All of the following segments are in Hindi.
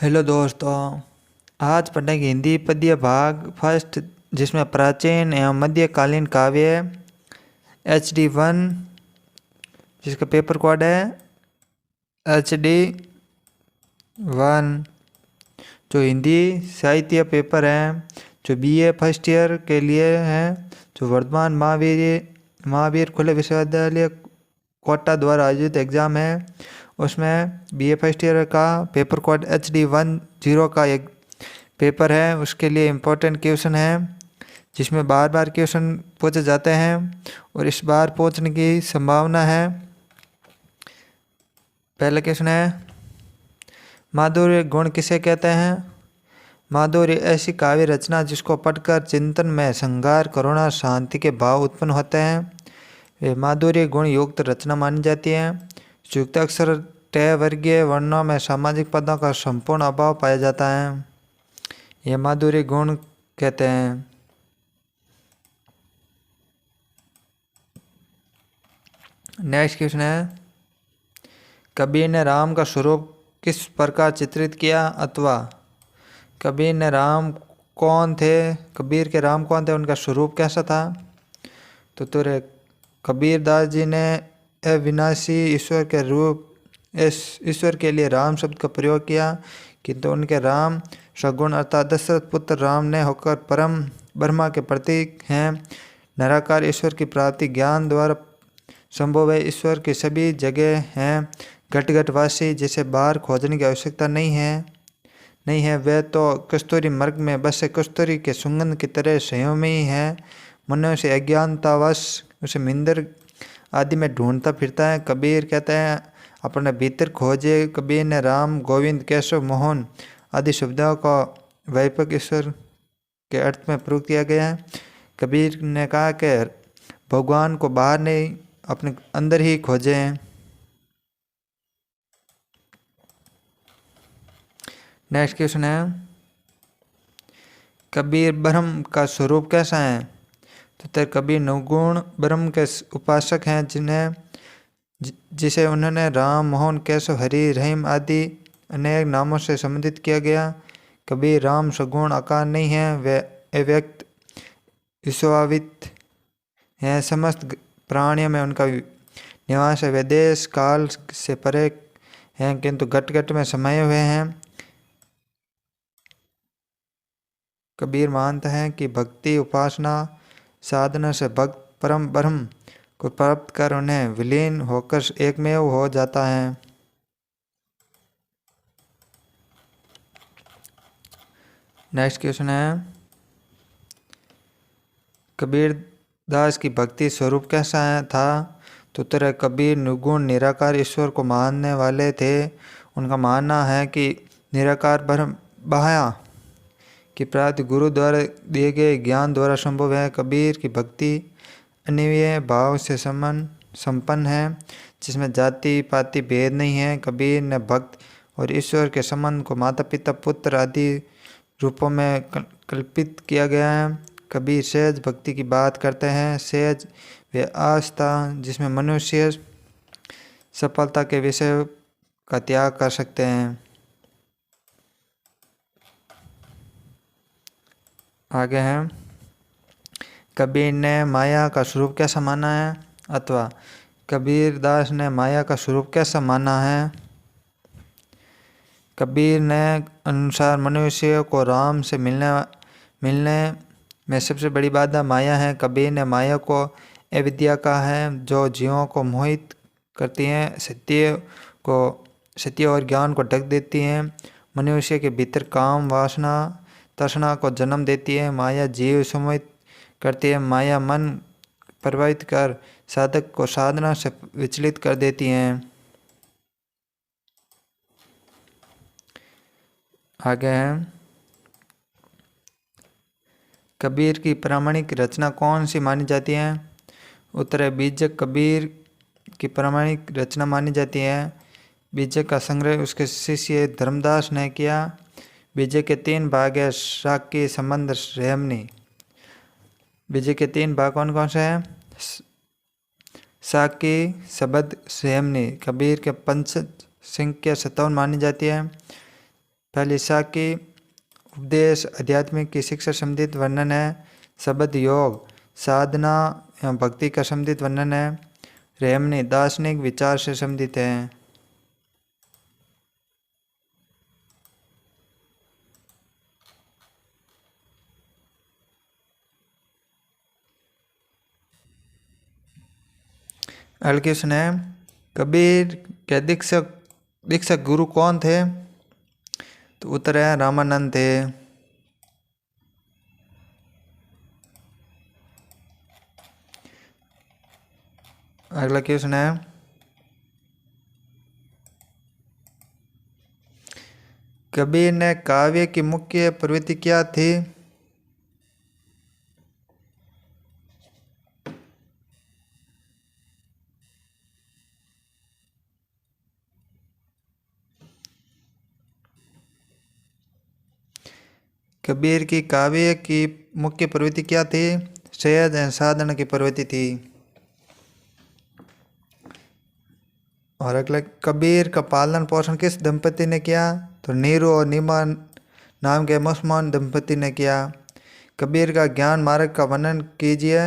हेलो दोस्तों। आज पढ़ेंगे हिंदी पद्य भाग फर्स्ट, जिसमें प्राचीन एवं मध्यकालीन काव्य HD1, जिसका पेपर कोड है HD1। जो हिंदी साहित्य पेपर है, जो BA फर्स्ट ईयर के लिए है, जो वर्धमान महावीर खुले विश्वविद्यालय कोटा द्वारा आयोजित एग्ज़ाम है, उसमें BA फर्स्ट ईयर का पेपर कोड HD10 का एक पेपर है। उसके लिए इम्पोर्टेंट क्वेश्चन है, जिसमें बार बार क्वेश्चन पूछे जाते हैं और इस बार पूछने की संभावना है। पहला क्वेश्चन है, माधुर्य गुण किसे कहते हैं? माधुर्य ऐसी काव्य रचना जिसको पढ़कर चिंतन में श्रृंगार, करुणा, शांति के भाव उत्पन्न होते हैं, वे माधुर्य गुण युक्त रचना मानी जाती है। युक्त अक्षर ट वर्गीय वर्णों में सामाजिक पदों का संपूर्ण अभाव पाया जाता है, यह माधुर्य गुण कहते हैं। नेक्स्ट क्वेश्चन है, कबीर ने राम का स्वरूप किस प्रकार चित्रित किया? अथवा कबीर ने राम कौन थे? कबीर के राम कौन थे? उनका स्वरूप कैसा था? तो तुरे कबीर दास जी ने अविनाशी ईश्वर के रूप ईश्वर के लिए राम शब्द का प्रयोग किया, किंतु उनके राम सगुण अर्थात दशरथ पुत्र राम ने होकर परम ब्रह्मा के प्रतीक हैं। निराकार ईश्वर की प्राप्ति ज्ञान द्वारा संभव है। ईश्वर की सभी जगह हैं, घट घटवासी, जिसे बाहर खोजने की आवश्यकता नहीं है। वह तो कस्तूरी मर्ग में बसे कस्तूरी के सुगंध की तरह संयमी ही है। मनुष्य अज्ञानतावश उसे मिंदर आदि में ढूंढता फिरता है। कबीर कहते हैं, अपने भीतर खोजे। कबीर ने राम, गोविंद, केशव, मोहन आदि शब्दों का व्यापक ईश्वर के अर्थ में प्रयोग किया गया है। कबीर ने कहा कि भगवान को बाहर नहीं, अपने अंदर ही खोजें। नेक्स्ट क्वेश्चन है, कबीर ब्रह्म का स्वरूप कैसा है? तो कबीर नवगुण ब्रह्म के उपासक हैं, जिसे उन्होंने राम, मोहन, केशव, हरि, रहीम आदि अनेक नामों से संबोधित किया गया। कबीर राम सगुण आकार नहीं है, वे अव्यक्त विश्वावित हैं। समस्त प्राणियों में उनका निवास है। वे देश काल से परे हैं, किंतु घट घट में समाये हुए हैं। कबीर मानते हैं कि भक्ति उपासना साधना से भक्त परम ब्रह्म को प्राप्त कर उन्हें विलीन होकर एकमेव हो जाता है। नेक्स्ट क्वेश्चन है, कबीर दास की भक्ति स्वरूप कैसा था? तो उत्तर, कबीर निर्गुण निराकार ईश्वर को मानने वाले थे। उनका मानना है कि निराकार ब्रह्म बाह्या की प्राप्ति गुरु द्वारा दिए गए ज्ञान द्वारा संभव है। कबीर की भक्ति अनिव्यय भाव से संपन्न है, जिसमें जाति पाति भेद नहीं है। कबीर ने भक्त और ईश्वर के संबंध को माता पिता पुत्र आदि रूपों में कल्पित किया गया है। कबीर सहज भक्ति की बात करते हैं। सहज व आस्था, जिसमें मनुष्य सफलता के विषय का त्याग कर सकते हैं। आगे हैं, कबीर ने माया का स्वरूप कैसा माना है? अथवा कबीर दास ने माया का स्वरूप कैसा माना है? कबीर ने अनुसार मनुष्य को राम से मिलने में सबसे बड़ी बाधा माया है। कबीर ने माया को अविद्या कहा है, जो जीवों को मोहित करती हैं, सत्य और ज्ञान को ढक देती हैं। मनुष्य के भीतर काम वासना तृष्णा को जन्म देती है। माया जीव सम्मोहित करती है। माया मन प्रभावित कर साधक को साधना से विचलित कर देती हैं। आगे हैं, कबीर की प्रामाणिक रचना कौन सी मानी जाती है? उत्तर है, बीजक कबीर की प्रामाणिक रचना मानी जाती है। बीजक का संग्रह उसके शिष्य धर्मदास ने किया। बीजक के 3 भाग है, शाक्य, संबंध, रहमनी। बीजक के 3 भाग कौन कौन से हैं? शाक्य, शब्द, रहमनी। कबीर के पंच संख्या 57 मानी जाती है। पहली साकी उपदेश आध्यात्मिक की शिक्षा संबंधित वर्णन है। शब्द योग साधना एवं भक्ति का संबंधित वर्णन है। रेमनी दार्शनिक विचार से संबंधित है। अगला क्वेश्चन है कबीर के दीक्षक गुरु कौन थे? तो उत्तर है रामानंद थे। अगला क्वेश्चन है कबीर ने काव्य की मुख्य प्रवृत्ति क्या थी? कबीर की काव्य की मुख्य प्रवृत्ति क्या थी? सहज एवं साधन की प्रवृत्ति थी। और अगला कबीर का पालन पोषण किस दंपति ने किया? तो नीरू और नीमा नाम के मुसलमान दंपति ने किया। कबीर का ज्ञान मार्ग का वर्णन कीजिए।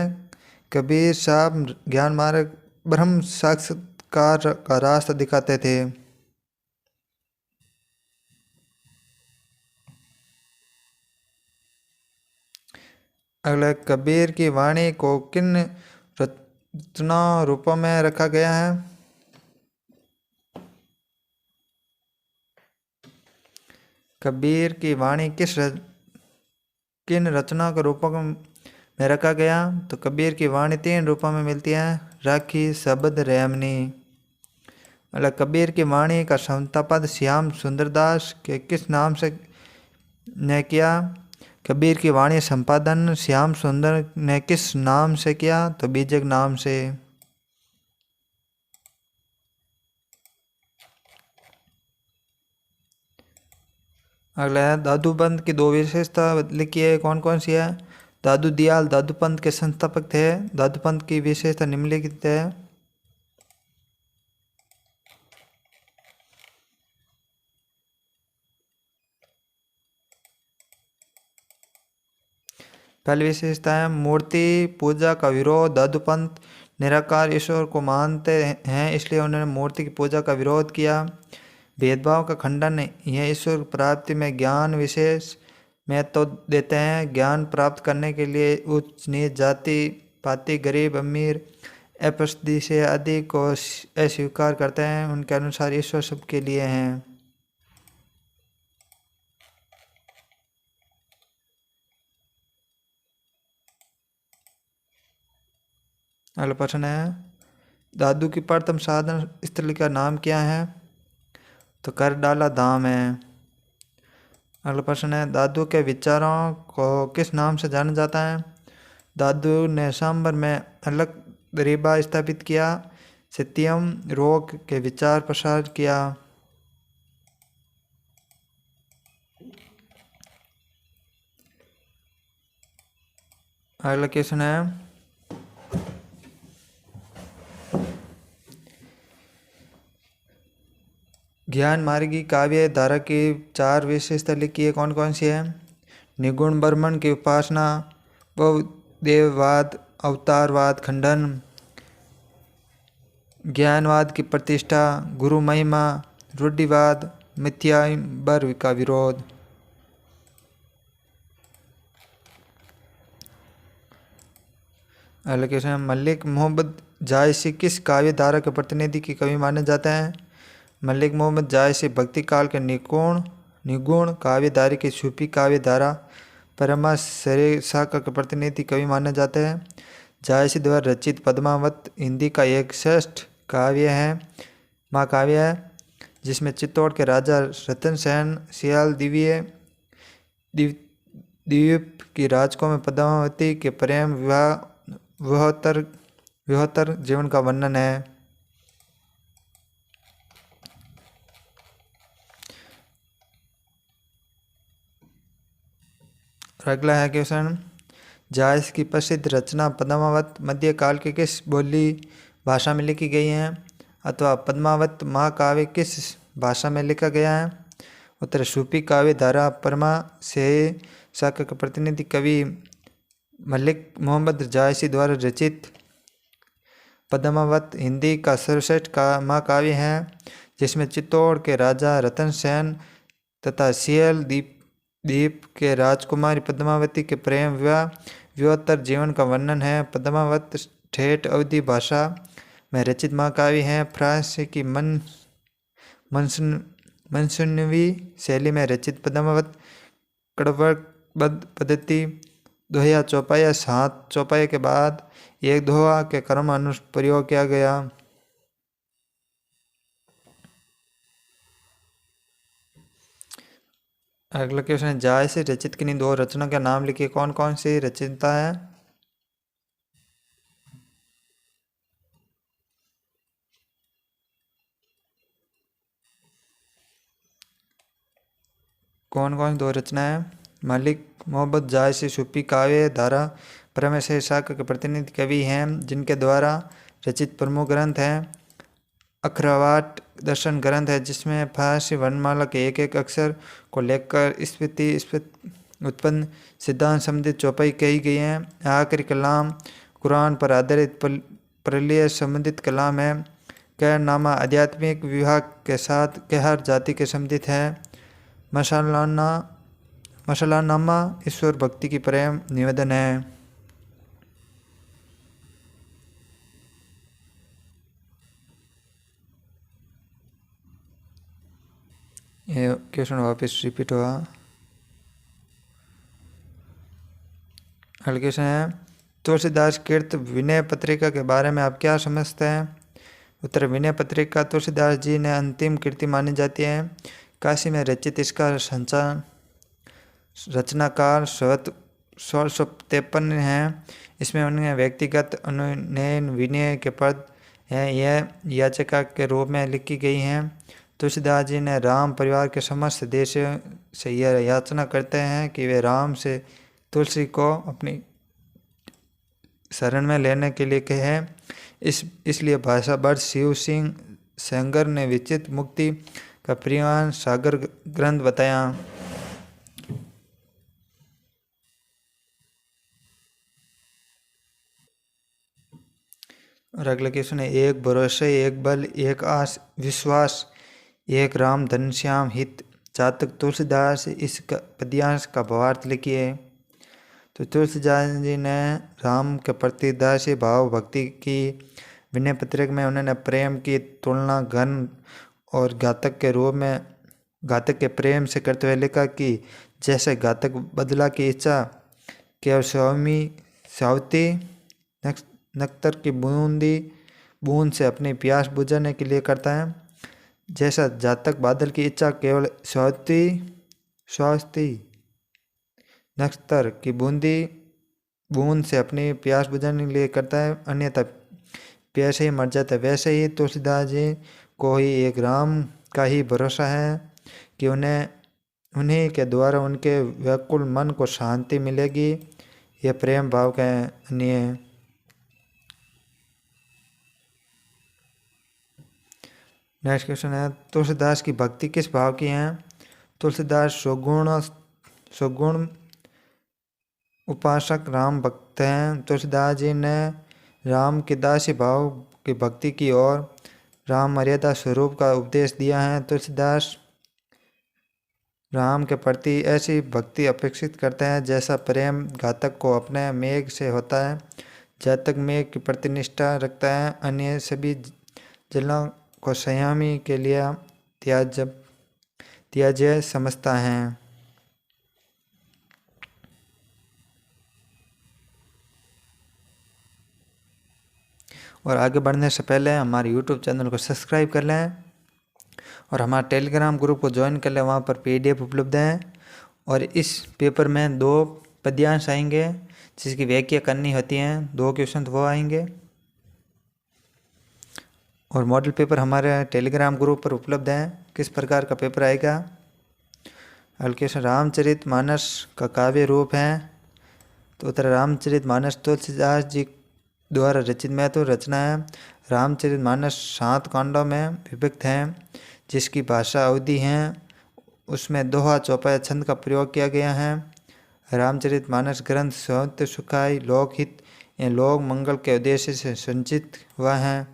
कबीर साहब ज्ञान मार्ग ब्रह्म साक्षात्कार का रास्ता दिखाते थे। अगला कबीर की वाणी को किन रचना रूपों में रखा गया है? कबीर की वाणी किन रचना के रूपों में रखा गया? तो कबीर की वाणी 3 रूपों में मिलती है। राखी, शब्द, रेमनी। मतलब कबीर की वाणी का संस्थापक श्याम सुंदरदास के किस नाम से ने किया? कबीर की वाणी संपादन श्याम सुंदर ने किस नाम से किया? तो बीजक नाम से। अगला है दादूपंत की 2 विशेषता लिखी है, कौन कौन सी है? दादू दयाल दादूपंत के संस्थापक थे। दादूपंत की विशेषता निम्नलिखित है। पहली विशेषता है मूर्ति पूजा का विरोध। दादूपंत निराकार ईश्वर को मानते हैं, इसलिए उन्होंने मूर्ति की पूजा का विरोध किया। भेदभाव का खंडन, यह ईश्वर प्राप्ति में ज्ञान विशेष महत्व तो देते हैं। ज्ञान प्राप्त करने के लिए उच्च नीच जाति पाति गरीब अमीर अपस्थिति से आदि को अस्वीकार करते हैं। उनके अनुसार ईश्वर सबके लिए हैं। अगला प्रश्न है दादू की प्रथम साधन स्थल का नाम क्या है? तो कर डाला धाम है। अगला प्रश्न है दादू के विचारों को किस नाम से जाना जाता है? दादू ने सांबर में अलग दरीबा स्थापित किया। सत्यम रोग के विचार प्रसार किया। अगला क्वेश्चन है ज्ञान मार्गी काव्य धारा की 4 विशेषता लिखी है, कौन कौन सी है? निगुण ब्रह्मण की उपासना, बहुदेववाद, अवतारवाद खंडन, ज्ञानवाद की प्रतिष्ठा, गुरु महिमा, रूढ़िवाद, मिथ्या वर्ग का विरोध। अगला क्वेश्चन है मलिक मोहम्मद जायसी किस काव्य धारा के प्रतिनिधि की कवि माने जाते हैं? मलिक मोहम्मद जायसी भक्ति काल के निगुण काव्यधारा की सूफी काव्य धारा परमा सरे शाखा के प्रतिनिधि कवि माने जाते हैं। जायसी द्वारा रचित पद्मावत हिंदी का एक श्रेष्ठ काव्य है, महाकाव्य है, जिसमें चित्तौड़ के राजा रतन सेन सियाल द्वीप की राजकों में पद्मावती के प्रेम विवाहोत्तर जीवन का वर्णन है। अगला है क्वेश्चन जायस की प्रसिद्ध रचना पद्मावत मध्यकाल के किस बोली भाषा में लिखी गई है? अथवा पद्मावत महाकाव्य किस भाषा में लिखा गया है? उत्तर सूफी काव्य धारा परमा से शाखा के प्रतिनिधि कवि मलिक मोहम्मद जायसी द्वारा रचित पद्मावत हिंदी का सर्वश्रेष्ठ महाकाव्य है, जिसमें चित्तौड़ के राजा रतन सेन तथा सियल द्वीप के राजकुमारी पद्मावती के प्रेम विवाह व्योत्तर जीवन का वर्णन है। पद्मावत ठेठ अवधी भाषा में रचित महाकाव्य है। फारसी की मनसूनवी शैली में रचित पद्मावत क्रमबद्ध पद्धति दोहा चौपाया 7 चौपाई के बाद एक दोहा के क्रम अनुसार प्रयोग किया गया। अगला क्वेश्चन है, जाय से रचित किन्हीं 2 रचना के नाम लिखिए। कौन कौन सी रचयिता है? कौन कौन 2 रचना है? मलिक मोहम्मद जायसी सूफी काव्य धारा परम से शाखा के प्रतिनिधि कवि हैं, जिनके द्वारा रचित प्रमुख ग्रंथ हैं अखरवाट दर्शन ग्रंथ है, जिसमें फारसी वर्णमाला के एक एक अक्षर को लेकर स्फीति उत्पन्न सिद्धांत संबंधित चौपाई कही गई है। आखिरी कलाम कुरान पर आधारित प्रलय संबंधित कलाम है। कहरनामा आध्यात्मिक विभाग के साथ कहर जाति के संबंधित है। मसलानामा ईश्वर भक्ति की प्रेम निवेदन है। ये क्वेश्चन वापस रिपीट हुआ। अगला क्वेश्चन है, तुलसीदास कृत विनय पत्रिका के बारे में आप क्या समझते हैं? उत्तर, विनय पत्रिका तुलसीदास जी ने अंतिम कृति मानी जाती है। काशी में रचित इसका संचालन रचनाकार 1653 है। इसमें उन्हें व्यक्तिगत अनुनयन विनय के पद हैं, यह याचिका के रूप में लिखी गई हैं। तुलसीदास जी ने राम परिवार के समस्त देशों से यह याचना करते हैं कि वे राम से तुलसी को अपनी शरण में लेने के लिए कहें। इसलिए भाषा भट्ट शिव सिंह सेंगर ने विचित्र मुक्ति का प्रियवान सागर ग्रंथ बताया। और अगला क्वेश्चन है, एक भरोसे एक बल एक आस विश्वास एक राम धनश्याम हित जातक तुलसीदास इस पद्यांश का भावार्थ लिखिए। तो तुलसीदास जी ने राम के प्रति दासी भाव भक्ति की विनय पत्रिका में उन्होंने प्रेम की तुलना घन और घातक के रूप में घातक के प्रेम से करते हुए लिखा कि जैसे घातक बदला की इच्छा केवल सावती नक्तर की बूंद से अपनी प्यास बुझाने के लिए करता है, जैसा जातक बादल की इच्छा केवल स्वास्थी नक्तर की बूंद से अपनी प्यास बुझाने के लिए करता है, अन्यथा प्यासे ही मर जाता है। वैसे ही तुलसीदास जी को ही एक राम का ही भरोसा है कि उन्हीं के द्वारा उनके व्याकुल मन को शांति मिलेगी। यह प्रेम भाव का अन्य नेक्स्ट क्वेश्चन है, तुलसीदास की भक्ति किस भाव की है? तुलसीदास सुगुण उपासक राम भक्त हैं। तुलसीदास जी ने राम के दासी भाव की भक्ति की और राम मर्यादा स्वरूप का उपदेश दिया है। तुलसीदास राम के प्रति ऐसी भक्ति अपेक्षित करते हैं जैसा प्रेम घातक को अपने मेघ से होता है। जातक मेघ के प्रति निष्ठा रखता है, अन्य सभी जलों को संयमी के लिए त्याज्य समझता है। और आगे बढ़ने से पहले हमारे YouTube चैनल को सब्सक्राइब कर लें और हमारा टेलीग्राम ग्रुप को ज्वाइन कर लें, वहाँ पर PDF उपलब्ध है। और इस पेपर में 2 पद्यांश आएंगे जिसकी व्याख्या करनी होती है, 2 क्वेश्चन वो आएंगे। और मॉडल पेपर हमारे टेलीग्राम ग्रुप पर उपलब्ध है। किस प्रकार का पेपर आएगा? क्वेश्चन, रामचरितमानस का काव्य रूप है। तो उत्तर, रामचरितमानस तुलसीदास जी द्वारा रचित महत्वपूर्ण रचना है। रामचरितमानस 7 कांडों में विभक्त हैं, जिसकी भाषा अवधि है उसमें दोहा चौपाया छंद का प्रयोग किया गया है। रामचरितमानस ग्रंथ साहित्य सुखाई लोकहित या लोक मंगल के उद्देश्य से संचित हुआ है।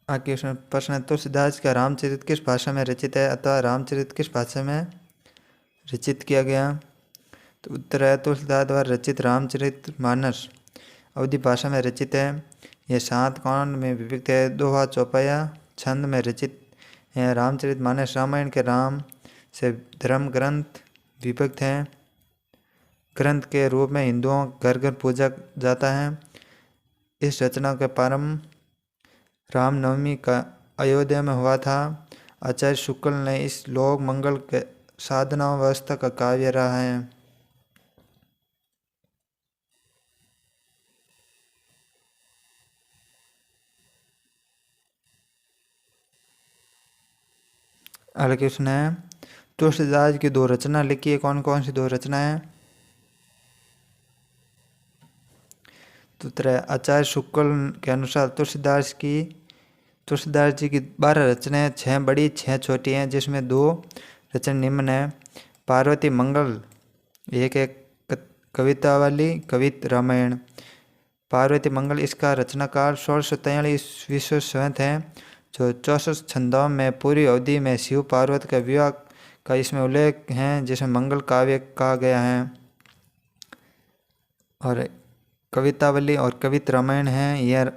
आगे प्रश्न है, तुलसीदास का रामचरित किस भाषा में रचित है अथवा रामचरित किस भाषा में रचित किया गया? तो उत्तर है, तुलसीदास द्वारा रचित रामचरित मानस अवधी भाषा में रचित है। यह 7 कांड में विभक्त है। दोहा चौपाया छंद में रचित है। रामचरित मानस रामायण के राम से धर्म ग्रंथ विभक्त है। ग्रंथ के रूप में हिंदुओं घर घर पूजा जाता है। इस रचना का प्रारंभ रामनवमी का अयोध्या में हुआ था। आचार्य शुक्ल ने इस लोक मंगल के साधना व्यवस्था का काव्य रहा है। अगला क्वेश्चन है, तुलसीदास की 2 रचना लिखी है। कौन कौन सी 2 रचना है? तो उत्तर है, आचार्य शुक्ल के अनुसार तुलसीदास जी की 12 रचनाएं, 6 बड़ी 6 छोटी हैं, जिसमें 2 रचना निम्न है। पार्वती मंगल एक कविता वाली कवित रामायण। पार्वती मंगल इसका रचनाकाल 1643 ईस्वी संवत है, जो 64 छंदों में पूरी अवधि में शिव पार्वती का विवाह का इसमें उल्लेख है, जिसे मंगल काव्य कहा गया है। और कवितावली और कवित रामायण है, यह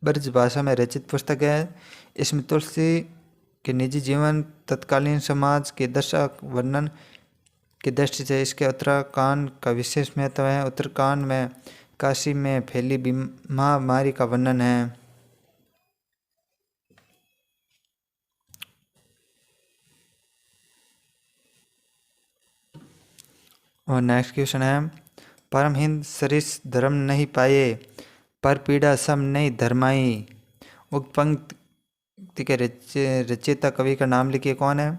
ब्रज भाषा में रचित पुस्तक है। इसमें तुलसी के निजी जीवन, तत्कालीन समाज की दशा वर्णन की दृष्टि से इसके उत्तराखंड का विशेष महत्व है। उत्तराखंड में काशी में फैली महामारी का वर्णन है। और नेक्स्ट क्वेश्चन है, परमहिंद सरिस धर्म नहीं पाए, पर पीड़ा सम नहीं धर्माई। उक्त पंक्ति के रचयिता कवि का नाम लिखिए। कौन है?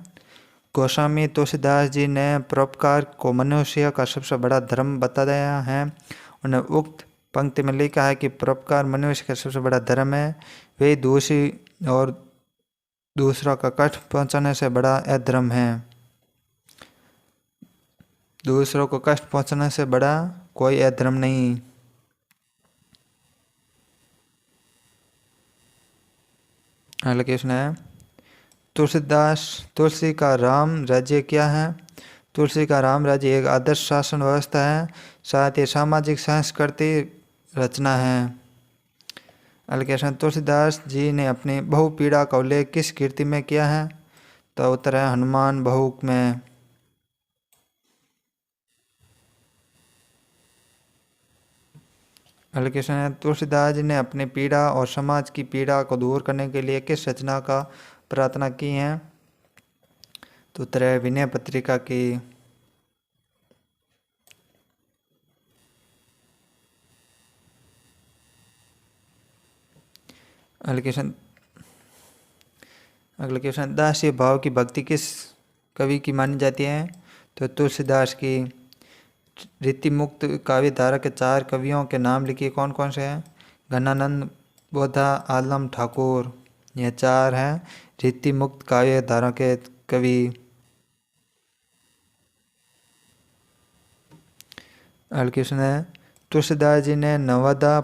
गोस्वामी तुलसीदास जी ने परोपकार को मनुष्य का सबसे बड़ा धर्म बताया है। उन्होंने उक्त पंक्ति में लिखा है कि परोपकार मनुष्य का सबसे बड़ा धर्म है। वे दूसरी और दूसरों का कष्ट पहुंचाने से बड़ा अधर्म है। दूसरों को कष्ट पहुंचाने से बड़ा कोई अधर्म नहीं। अगला क्वेश्चन है, तुलसी का राम राज्य क्या है? तुलसी का राम राज्य एक आदर्श शासन व्यवस्था है, साथ ही सामाजिक सांस्कृतिक रचना है। अगला क्वेश्चन, तुलसीदास जी ने अपनी बहुपीड़ा का उल्लेख किस कीर्ति में किया है? तो उत्तर है, हनुमान बहुक में। अगला क्वेश्चन है, तुलसीदास जी ने अपनी पीड़ा और समाज की पीड़ा को दूर करने के लिए किस रचना का प्रार्थना की है? तो उत्तर है, विनय पत्रिका की। अगला क्वेश्चन, दास्य भाव की भक्ति किस कवि की मानी जाती है? तो तुलसीदास की। रीति मुक्त काव्य धारा के 4 कवियों के नाम लिखिए। कौन कौन से हैं? घनानंद, बोधा, आलम, ठाकुर। यह 4 हैं रीति मुक्त काव्य धारा के कवि। अगला क्वेश्चन है, तुलसीदास जी ने नवादा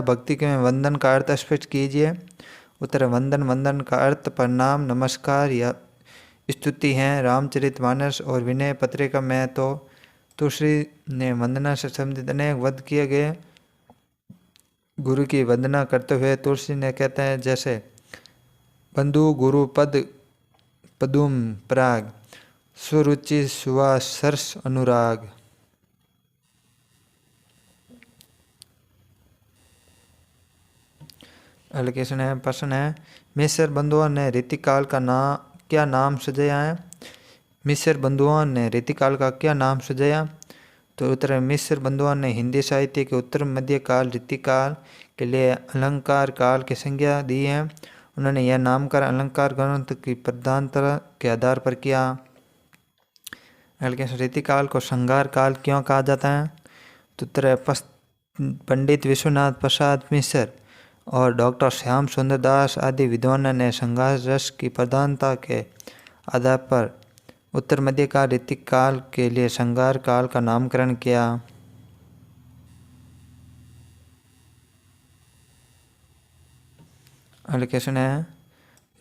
भक्ति के वंदन का अर्थ स्पष्ट कीजिए। उत्तर, वंदन का अर्थ प्रणाम, नमस्कार या स्तुति है। रामचरितमानस और विनय पत्रिका में तो तुलसी ने वंदना से संबंधित अनेक वध किए गए। गुरु की वंदना करते हुए तुलसी ने कहते हैं, जैसे बंधु गुरु पद पदुम पराग, सुरुचि सुवास सरस अनुराग। अगला क्वेश्चन है, प्रश्न है, मिस्र बंधुओं ने रीतिकाल का क्या नाम सजाया है? मिस्र बंधुओं ने रीतिकाल का क्या नाम सजाया? तो उत्तर है, मिस्र बंधुओं ने हिंदी साहित्य के उत्तर मध्यकाल रीतिकाल के लिए अलंकार काल की संज्ञा दी है। उन्होंने यह नामकरण अलंकार ग्रंथ की प्रधानता के आधार पर किया। हल्के से रीतिकाल को श्रृंगार काल क्यों कहा जाता है? तो उत्तर है पंडित विश्वनाथ प्रसाद मिश्र और डॉक्टर श्याम सुंदर दास आदि विद्वानों ने श्रृंगार रस की प्रधानता के आधार पर उत्तर मध्यकाल रीतिकाल के लिए श्रृंगार काल का नामकरण किया। अगला क्वेश्चन है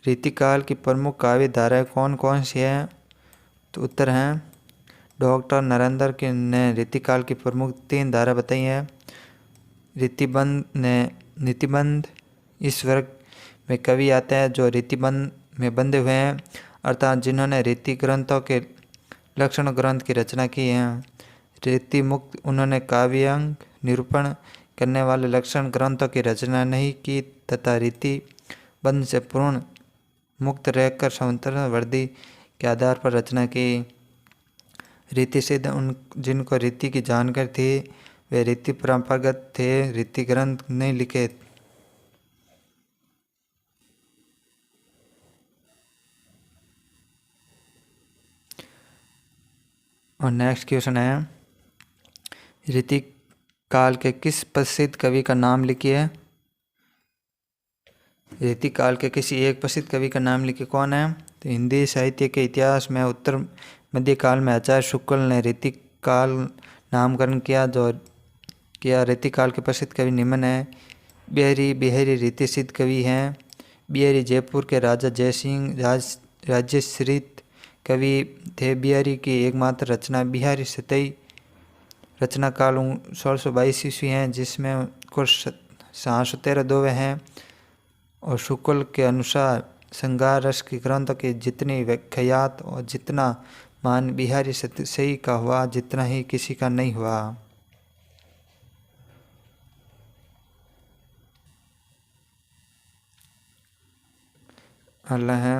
रीतिकाल की प्रमुख काव्य धाराएं कौन कौन सी है? तो उत्तर हैं डॉक्टर नरेंद्र के ने रीतिकाल की प्रमुख 3 धारा बताई हैं। रीतिबंध इस वर्ग में कवि आते हैं जो रीतिबंध में बंधे हुए हैं, अर्थात जिन्होंने रीति ग्रंथों के लक्षण ग्रंथ की रचना की है। रीति मुक्त उन्होंने काव्यांग निरूपण करने वाले लक्षण ग्रंथों की रचना नहीं की तथा रीति बंध से पूर्ण मुक्त रहकर स्वतंत्र वर्दी के आधार पर रचना की। रीति सिद्ध उन जिनको रीति की जानकारी थी वे रीति परंपरागत थे, रीति ग्रंथ नहीं लिखे। और नेक्स्ट क्वेश्चन है रीति काल के किस प्रसिद्ध कवि का नाम लिखिए? रीति काल के किसी एक प्रसिद्ध कवि का नाम लिखिए। कौन है? तो हिंदी साहित्य के इतिहास में उत्तर मध्यकाल में आचार्य शुक्ल ने रीति काल नामकरण किया। रीति काल के प्रसिद्ध कवि निम्न है। बिहारी रीति सिद्ध कवि हैं। बिहारी जयपुर के राजा जयसिंह राज्यश्रित कवि थे। बिहारी की एकमात्र रचना बिहारी सतई रचना काल 1622 ईस्वी है, जिसमें कुल 713 दोहे हैं। और शुक्ल के अनुसार श्रृंगार रस की ग्रंथों की जितनी व्याख्यात और जितना मान बिहारी सही का हुआ, जितना ही किसी का नहीं हुआ। अगला है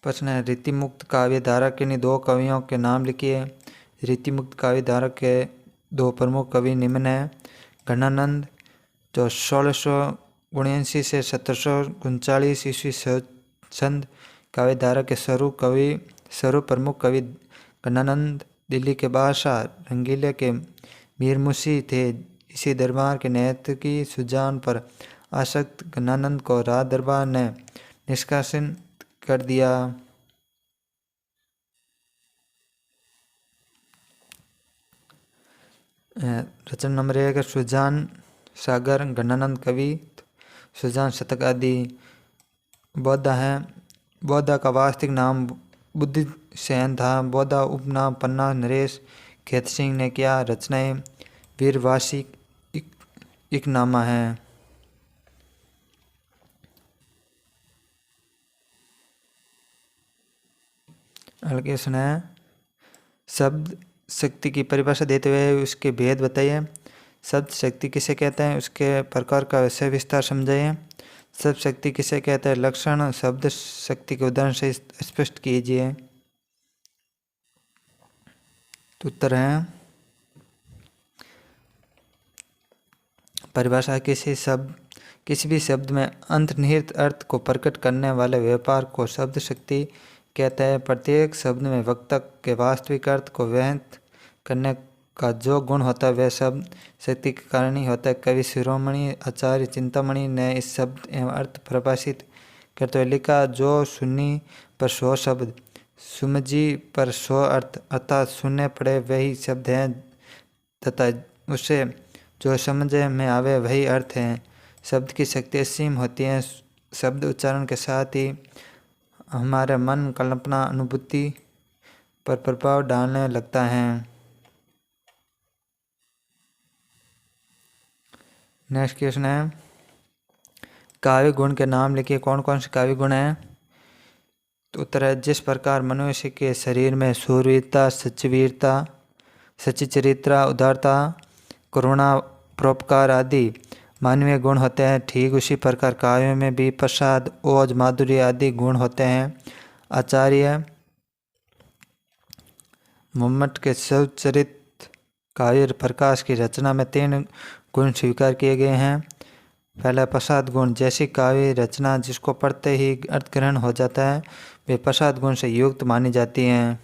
प्रश्न है रीति मुक्त काव्य धारा के 2 कवियों के नाम लिखिए। रीति मुक्त काव्य धारा के 2 प्रमुख कवि निम्न है। घनानंद जो 1679 से 1739 ईस्वी संध काव्य धारा के स्वरूप प्रमुख कवि घनानंद दिल्ली के बादशाह रंगीले के मीर मुंशी थे। इसी दरबार के नेतृत्व की सुजान पर आसक्त घनानंद को राज दरबार ने निष्कासित कर दिया। रचना नंबर 1 सुजान सागर घनानंद कवि। सुजान शतक आदि बौद्धा है। बौद्धा का वास्तविक नाम बुद्धिसेन था। बौद्धा उपनाम पन्ना नरेश खेत सिंह ने किया। रचनाएं वीरवासी इकनामा है। हल्के सुना शब्द शक्ति की परिभाषा देते हुए उसके भेद बताइए। शब्द शक्ति किसे कहते हैं, उसके प्रकार का विषय विस्तार समझाइए। शब्द शक्ति किसे कहते हैं, लक्षण शब्द शक्ति के उदाहरण से स्पष्ट कीजिए। तो उत्तर है परिभाषा किसी भी शब्द में अंतर्निहित अर्थ को प्रकट करने वाले व्यापार को शब्द शक्ति कहता है। प्रत्येक शब्द में वक्ता के वास्तविक अर्थ को व्यक्त करने का जो गुण होता है वह शब्द शक्ति के कारण ही होता है। कवि शिरोमणि आचार्य चिंतामणि ने इस शब्द एवं अर्थ परिभाषित करते हुए लिखा, जो सुनी पर 100 शब्द सुमझी पर 100 अर्थ, अर्थात सुनने पड़े वही शब्द हैं तथा उसे जो समझे में आवे वही अर्थ है। शब्द की शक्ति असीम होती है। शब्द उच्चारण के साथ ही हमारे मन कल्पना अनुभूति पर प्रभाव डालने लगता है। नेक्स्ट क्वेश्चन है काव्य गुण के नाम लिखिए। कौन कौन से काव्य गुण हैं? तो उत्तर है जिस प्रकार मनुष्य के शरीर में शूरवीरता सच्चवीरता सच्चरित्रा उदारता करुणा परोपकार आदि मानवीय गुण होते हैं, ठीक उसी प्रकार काव्यों में भी प्रसाद ओज माधुर्य आदि गुण होते हैं। आचार्य मुम्मट के सच्चरित काव्य प्रकाश की रचना में 3 गुण स्वीकार किए गए हैं। पहला प्रसाद गुण, जैसी काव्य रचना जिसको पढ़ते ही अर्थ ग्रहण हो जाता है वे प्रसाद गुण से युक्त मानी जाती हैं।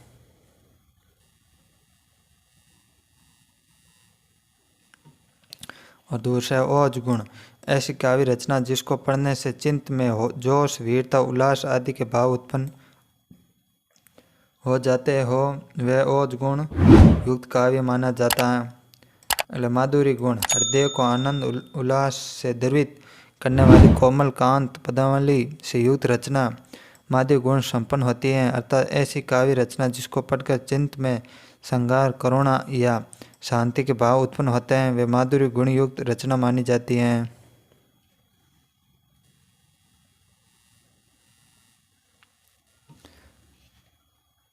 और दूसरा ओज गुण, ऐसी काव्य रचना जिसको पढ़ने से चित्त में जोश, वीरता, उल्लास आदि के भाव उत्पन्न हो जाते हो, वह ओज गुण युक्त काव्य माना जाता है। माधुरी गुण, हृदय को आनंद उल्लास से द्रवित करने वाली कोमल कांत पदावली से युक्त रचना माधुरी गुण संपन्न होती है। अर्थात ऐसी काव्य रचना जिसको पढ़कर चित्त में श्रृंगार, करुणा या शांति के भाव उत्पन्न होते हैं, वे माधुरी गुण युक्त रचना मानी जाती हैं।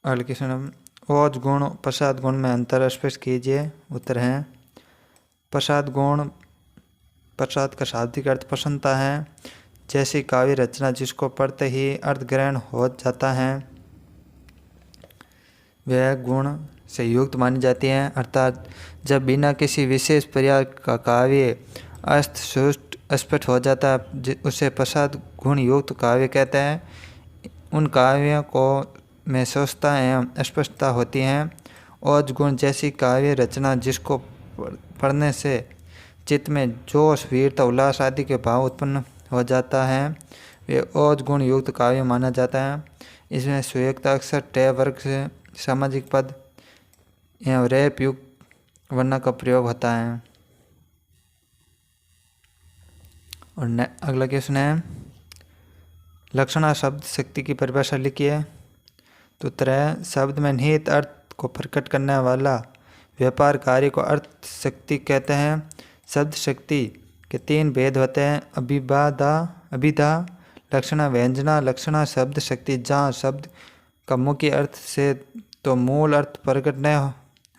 अगले क्वेश्चन, ओज गुण प्रसाद गुण में अंतर स्पष्ट कीजिए। उत्तर है प्रसाद गुण, प्रसाद का शाब्दिक अर्थ प्रसन्नता है। जैसी काव्य रचना जिसको पढ़ते ही अर्थ ग्रहण हो जाता है, वह गुण से युक्त मानी जाती है। अर्थात जब बिना किसी विशेष प्रयास का काव्य अर्थ स्पष्ट हो जाता है, उसे प्रसाद गुण युक्त काव्य कहते हैं। उन काव्यों को में स्वस्थता एवं स्पष्टता होती हैं। ओज गुण जैसी काव्य रचना जिसको पढ़ने से चित्त में जोश, वीरता, उल्लास आदि के भाव उत्पन्न हो जाता है, वे ओज गुण युक्त काव्य माना जाता है। इसमें सुयोक्ता अक्षर, टे वर्ग से सामाजिक पद एवं रेप युक्त वर्ण का प्रयोग होता है। और अगला क्वेश्चन है, लक्षणा शब्द शक्ति की परिभाषा लिखिए। तो उत्तर है शब्द में निहित अर्थ को प्रकट करने वाला व्यापार कार्य को अर्थ शक्ति कहते हैं। शब्द शक्ति के 3 भेद होते हैं, अभिधा, लक्षणा, व्यंजना। लक्षणा शब्द शक्ति जहाँ शब्द का मुख्य अर्थ से तो मूल अर्थ प्रकट न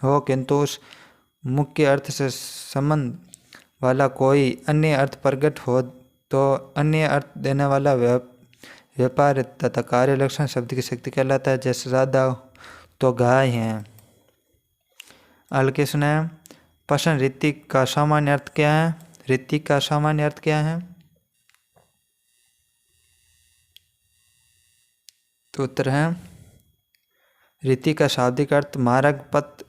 हो, किंतु उस मुख्य अर्थ से संबंध वाला कोई अन्य अर्थ प्रकट हो तो अन्य अर्थ देने वाला व्यापार तथा कार्य लक्षण शब्द की शक्ति कहलाता है। जैसे राधा तो गाय हैं। अगला सुने, प्रश्न रीति का सामान्य अर्थ क्या है? रीति का सामान्य अर्थ क्या है? तो उत्तर है रीति का शाब्दिक अर्थ मार्ग, पथ,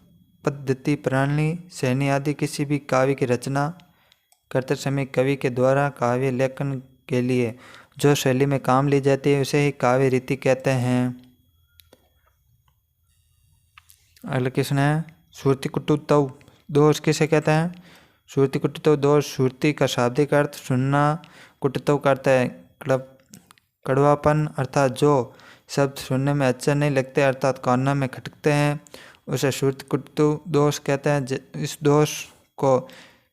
पद्धति, प्रणाली, शैली आदि किसी भी काव्य की रचना करते समय कवि के द्वारा काव्य लेखन के लिए जो शैली में काम ली जाती है उसे ही काव्य रीति कहते हैं। अगला क्वेश्चन है, श्रुति कुटुत्व दोष किसे कहते हैं? श्रुति कुटुत्व दोष, श्रुति का शाब्दिक अर्थ सुनना, कुटुत्व का अर्थ है कड़वापन, अर्थात जो शब्द सुनने में अच्छे नहीं लगते अर्थात कानों में खटकते हैं, उसे श्रुति कुटुत्व दोष कहते हैं। इस दोष को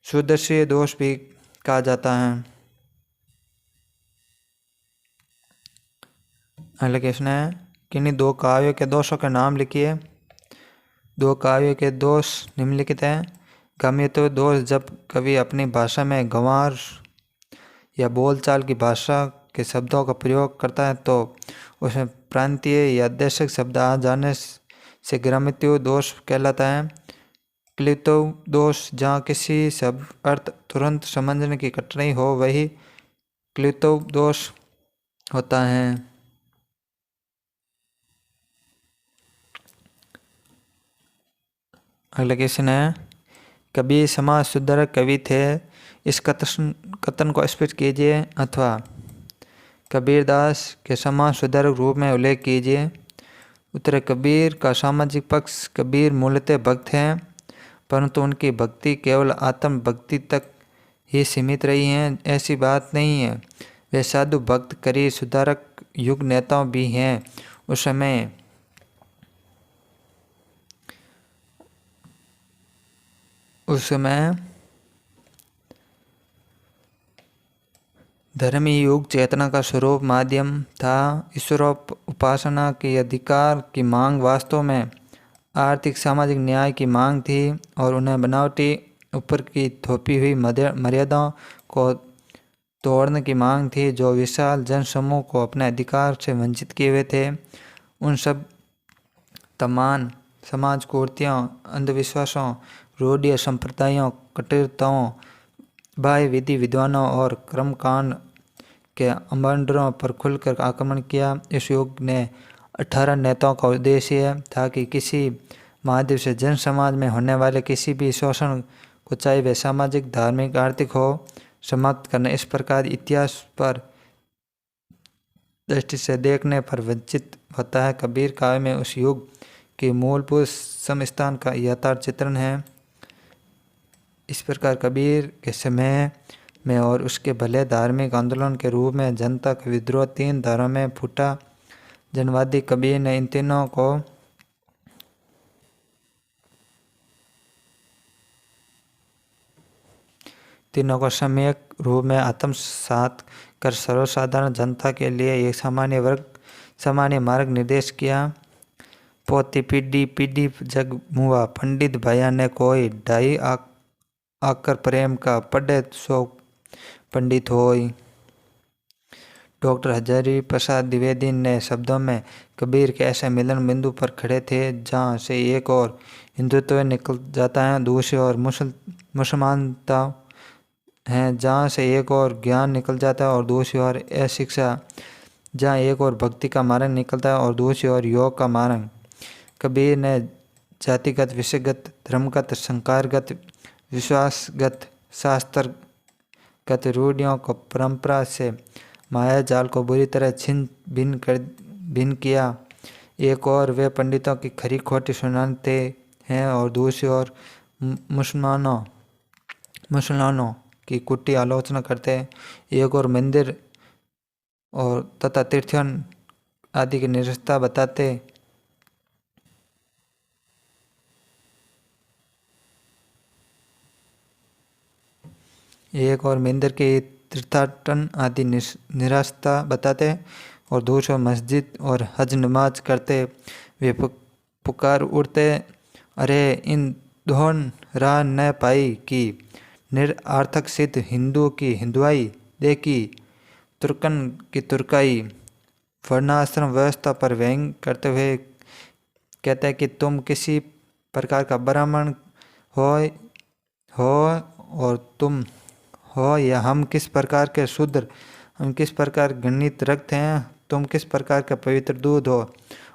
सुदर्शीय दोष भी कहा जाता है। अगला क्वेश्चन है, किन्हीं 2 काव्यों के दोषों के नाम लिखिए। 2 काव्यों के दोष निम्नलिखित हैं। गम्यत्व दोष, जब कवि अपनी भाषा में गंवार या बोलचाल की भाषा के शब्दों का प्रयोग करता है तो उसमें प्रांतीय या देशक शब्द आ जाने से गम्यत्व दोष कहलाता है। क्लित्व दोष, जहाँ किसी शब्द अर्थ तुरंत समझने की कठिनाई हो वही क्लित्व दोष होता है। अगला क्वेश्चन है, कबीर समाज सुधारक कवि थे, इस कथन को स्पष्ट कीजिए अथवा कबीरदास के समाज सुधारक रूप में उल्लेख कीजिए। उत्तर, कबीर का सामाजिक पक्ष, कबीर मूलतः भक्त हैं परंतु उनकी भक्ति केवल आत्म भक्ति तक ही सीमित रही है, ऐसी बात नहीं है। वे साधु भक्त, कबीर सुधारक, युग नेताओं भी हैं। उस समय धर्म ही युग चेतना का स्वरूप माध्यम था। ईश्वर उपासना के अधिकार की मांग वास्तव में आर्थिक सामाजिक न्याय की मांग थी और उन्हें बनावटी ऊपर की थोपी हुई मर्यादाओं को तोड़ने की मांग थी जो विशाल जनसमूह को अपने अधिकार से वंचित किए हुए थे। उन सब तमाम समाज कुरीतियों, अंधविश्वासों, रूढ़ियों, संप्रदायों, कटुताओं, बाह्य विधि विद्वानों और कर्मकांड के अमंडरों पर खुलकर आक्रमण किया। इस युग ने 18 नेताओं का उद्देश्य था कि किसी महाद्वीप से जन समाज में होने वाले किसी भी शोषण को, चाहे वे सामाजिक, धार्मिक, आर्थिक हो, समाप्त करना। इस प्रकार इतिहास पर दृष्टि से देखने पर वंचित होता है। कबीर काव्य में उस युग के मूलभूत समस्थान का यथार्थ चित्रण है। इस प्रकार कबीर के समय में और उसके भले धार्मिक आंदोलन के रूप में जनता का विद्रोह 3 धारों में फूटा। जनवादी कबीर ने इन तीनों को सम्यक रूप में आत्मसात कर सर्वसाधारण जनता के लिए एक सामान्य मार्ग निर्देश किया। पोती पीढ़ी पीढ़ी जग मुआ, पंडित भैया ने कोई ढाई आकर प्रेम का, पढ़े सो पंडित होई। डॉक्टर हजारी प्रसाद द्विवेदी ने शब्दों में कबीर के ऐसे मिलन बिंदु पर खड़े थे जहाँ से एक और हिंदुत्व निकल जाता है, दूसरी ओर मुसलमानता है, जहाँ से एक और ज्ञान निकल जाता है और दूसरी ओर अशिक्षा, जहाँ एक और भक्ति का मार्ग निकलता है और दूसरी ओर योग का मार्ग। कबीर ने जातिगत, विषयगत, धर्मगत, संस्कारगत, विश्वासगत, शास्त्रगत रूढ़ियों को, परंपरा से माया जाल को बुरी तरह छिन्न भिन्न किया। एक और वे पंडितों की खरी खोटी सुनाते हैं और दूसरी ओर मुसलमानों की कुटी आलोचना करते हैं। एक और मंदिर और तथा तीर्थों आदि की निरस्तता बताते, एक और मंदिर के तीर्थाटन आदि निरस्तता बताते और दूसरों मस्जिद और हज नमाज करते। वे पुकार उठते, अरे इन दोन राह न पाई कि निरार्थक सिद्ध, हिंदू की हिंदुआई देखी, तुर्कन की तुर्काई। वर्णाश्रम व्यवस्था पर व्यंग करते हुए कहते हैं कि तुम किसी प्रकार का ब्राह्मण हो और तुम हो या हम किस प्रकार के शूद्र, हम किस प्रकार गणित रक्त हैं, तुम किस प्रकार का पवित्र दूध हो।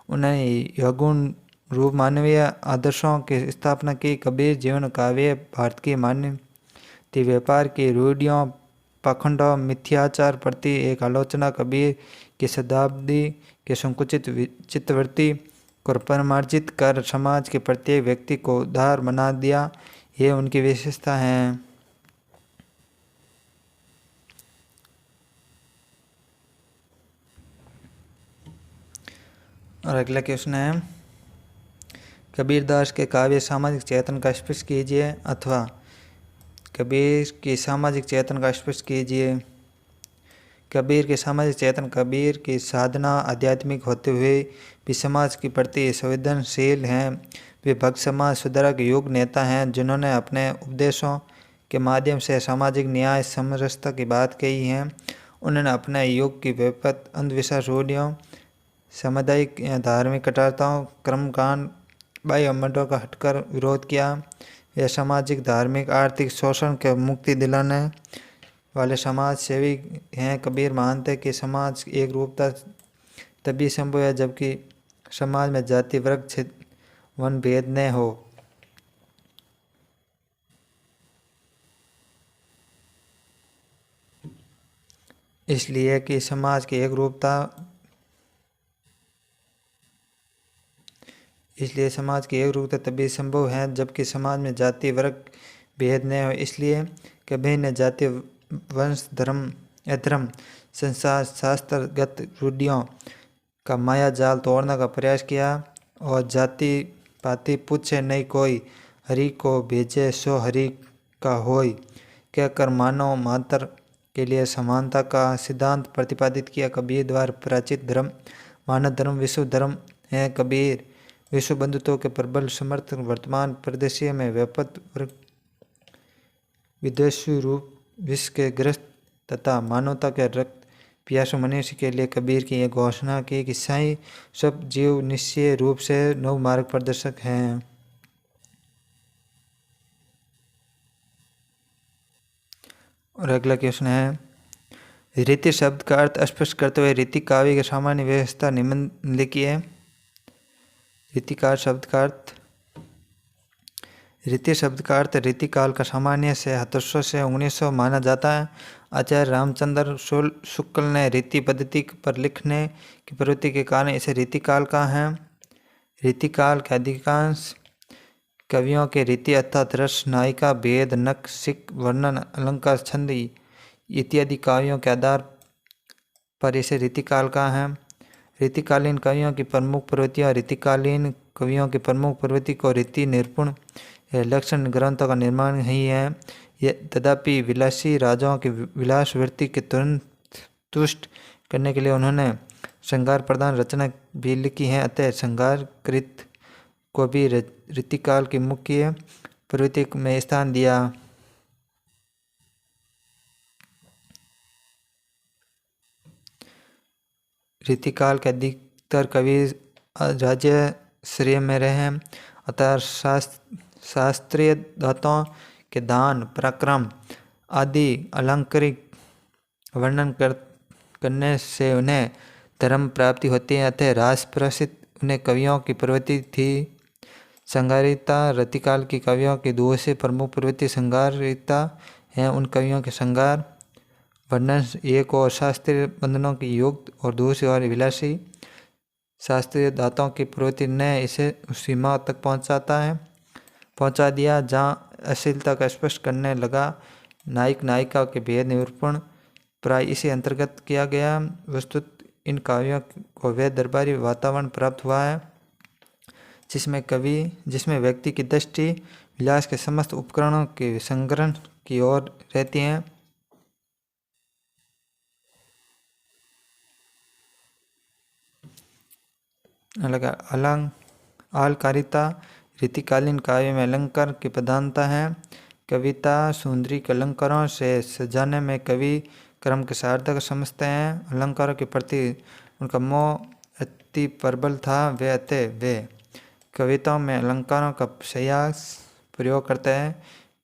उन्हें यौगुण रूप मानवीय आदर्शों की स्थापना की। कबीर जीवन काव्य भारत की मान्यता व्यापार की रूढ़ियों, पाखंडों, मिथ्याचार प्रति एक आलोचना। कबीर की शताब्दी के संकुचित चित्तवृत्ति को परमार्जित कर समाज के प्रत्येक व्यक्ति को उदार बना दिया। ये उनकी विशेषता है। और अगला क्वेश्चन है, कबीरदास के काव्य सामाजिक चेतन का स्पष्ट कीजिए, अथवा कबीर की सामाजिक चेतन का स्पष्ट कीजिए। कबीर के सामाजिक चेतन, कबीर की साधना आध्यात्मिक होते हुए भी समाज के प्रति संवेदनशील हैं। वे भक्त समाज सुधारक युग नेता हैं जिन्होंने अपने उपदेशों के माध्यम से सामाजिक न्याय समरसता की बात कही है। उन्होंने अपने युग की व्यापक अंधविश्वास, रूढ़ियों, सामुदायिक या धार्मिक कट्टरताओं, कर्मकांड, बाह्य अवमंडलों का हटकर विरोध किया। वे सामाजिक, धार्मिक, आर्थिक शोषण के मुक्ति दिलाने वाले समाज सेवी हैं। कबीर मानते कि समाज एक रूपता तभी संभव है जबकि समाज में जाति, वर्ग, क्षेत्र, वन भेद न हो। इसलिए कि समाज की एक रूपता तभी संभव है जबकि समाज में जाति, वर्ग, भेद न हो। इसलिए कबीर ने जाति, वंश, धर्म, अधर्म, संसार, शास्त्रगत रूढ़ियों का माया जाल तोड़ने का प्रयास किया और जाति पाति पूछे नहीं कोई, हरि को भेजे सो हरि का होय कहकर मानव मात्र के लिए समानता का सिद्धांत प्रतिपादित किया। कबीर द्वारा प्राचीन धर्म मानव धर्म विश्व धर्म है। कबीर विश्व बंधुत्व के प्रबल समर्थक वर्तमान परिदृश्य में व्यापक विदेशी रूप विश्व के ग्रस्त तथा मानवता के रक्त पियासु मनुष्य के लिए कबीर की यह घोषणा की कि साईं सब जीव निश्चय रूप से नव मार्ग प्रदर्शक हैं। और अगला क्वेश्चन है, रीति शब्द का अर्थ स्पष्ट करते हुए रीति काव्य की सामान्य व्यवस्था निम्नलिखित है। रीतिकाल शब्द का अर्थ, रीति शब्द का अर्थ रीतिकाल का सामान्य से 1700 से 1900 माना जाता है। आचार्य रामचंद्र शुक्ल ने रीति पद्धति पर लिखने की प्रवृत्ति के कारण इसे रीतिकाल कहा है। रीतिकाल के अधिकांश कवियों के रीति अर्थात रस, नायिका, भेद, नक, सिक, वर्णन, अलंकार, छंद इत्यादि काव्यों के आधार पर इसे रीतिकाल कहा है। रीतिकालीन कवियों की प्रमुख प्रवृत्तियाँ, रीतिकालीन कवियों की प्रमुख प्रवृत्ति को रीति निरूपण लक्षण ग्रंथों का निर्माण ही है। तथापि विलासी राजाओं की विलास वृत्ति के तुरंत तुष्ट करने के लिए उन्होंने श्रृंगार प्रधान रचना भी लिखी है। अतः श्रृंगार कृत को भी रीतिकाल की मुख्य प्रवृत्ति में स्थान दिया। रीतिकाल के अधिकतर कवि राज्य श्रेय में रहे हैं, अतः शास्त्रीय धातुओं के दान, पराक्रम आदि अलंकारिक वर्णन करने से उन्हें धर्म प्राप्ति होती है। अतः रास प्रसिद्ध उन्हें कवियों की प्रवृत्ति थी। श्रृंगारिता रीतिकाल की कवियों की दूसरी प्रमुख प्रवृत्ति श्रृंगारिता है। उन कवियों के श्रृंगार वर्णन एक और शास्त्रीय बंधनों की युक्त और दूसरी ओर विलासी शास्त्रीय धातुओं की प्रवृत्ति ने इसे उस सीमा तक पहुंचा दिया जहाँ अश्लीलता का स्पष्ट करने लगा। नायक नायिका के भेद निरूपण प्राय इसी अंतर्गत किया गया। वस्तुत इन काव्यों को वह दरबारी वातावरण प्राप्त हुआ है जिसमें व्यक्ति की दृष्टि विलास के समस्त उपकरणों के संग्रहण की ओर रहती है। अलंकारिता रीतिकालीन काव्य में अलंकार की प्रधानता है। कविता सुंदरी के अलंकारों से सजाने में कवि क्रम के सार्थक समझते हैं। अलंकारों के प्रति उनका मोह अति प्रबल था। वे कविताओं में अलंकारों का सयास प्रयोग करते हैं।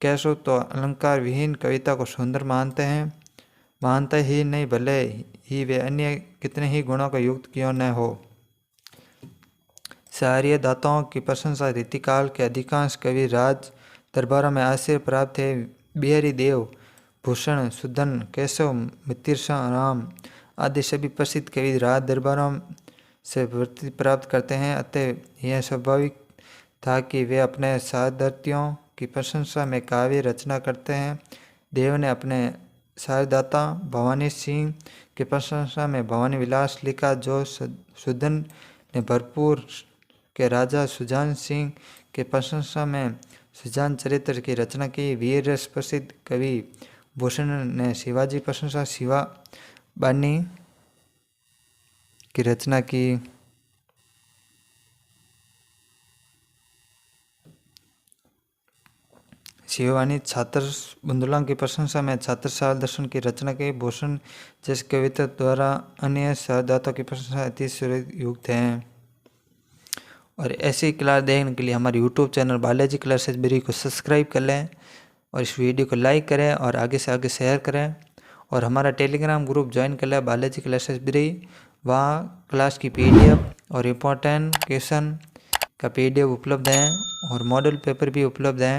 कैसो तो अलंकार विहीन कविता को सुंदर मानते ही नहीं, भले ही वे अन्य कितने ही गुणों का युक्त क्यों न हो। शायरीय धातुओं की प्रशंसा रीतिकाल के अधिकांश कवि राज दरबारों में आश्रय प्राप्त थे। बिहारी देव, भूषण, सुदन, केशव, मितिरसा राम आदि सभी प्रसिद्ध कवि राज दरबारों से वृत्ति प्राप्त करते हैं। अतः यह स्वाभाविक था कि वे अपने साधर्थियों की प्रशंसा में काव्य रचना करते हैं। देव ने अपने शारदाता भवानी सिंह की प्रशंसा में भवानी विलास लिखा, जो सुदन ने भरपूर के राजा सुजान सिंह के प्रशंसा में सुजान चरित्र की रचना की। वीर रस प्रसिद्ध कवि भूषण ने शिवाजी प्रशंसा शिवा बानी की रचना की। शिवानी छात्र बंधुला की प्रशंसा में छात्रशाला दर्शन की रचना की। भूषण जैसे कविता द्वारा अन्य शारदातों की प्रशंसा अति युक्त है। और ऐसी क्लास देखने के लिए हमारे YouTube चैनल बालाजी क्लासेस ब्री को सब्सक्राइब कर लें और इस वीडियो को लाइक करें और आगे से आगे शेयर करें। और हमारा टेलीग्राम ग्रुप ज्वाइन कर लें बालाजी क्लासेस ब्री। वहाँ क्लास की PDF और इम्पोर्टेंट क्वेश्चन का PDF उपलब्ध है और मॉडल पेपर भी उपलब्ध है।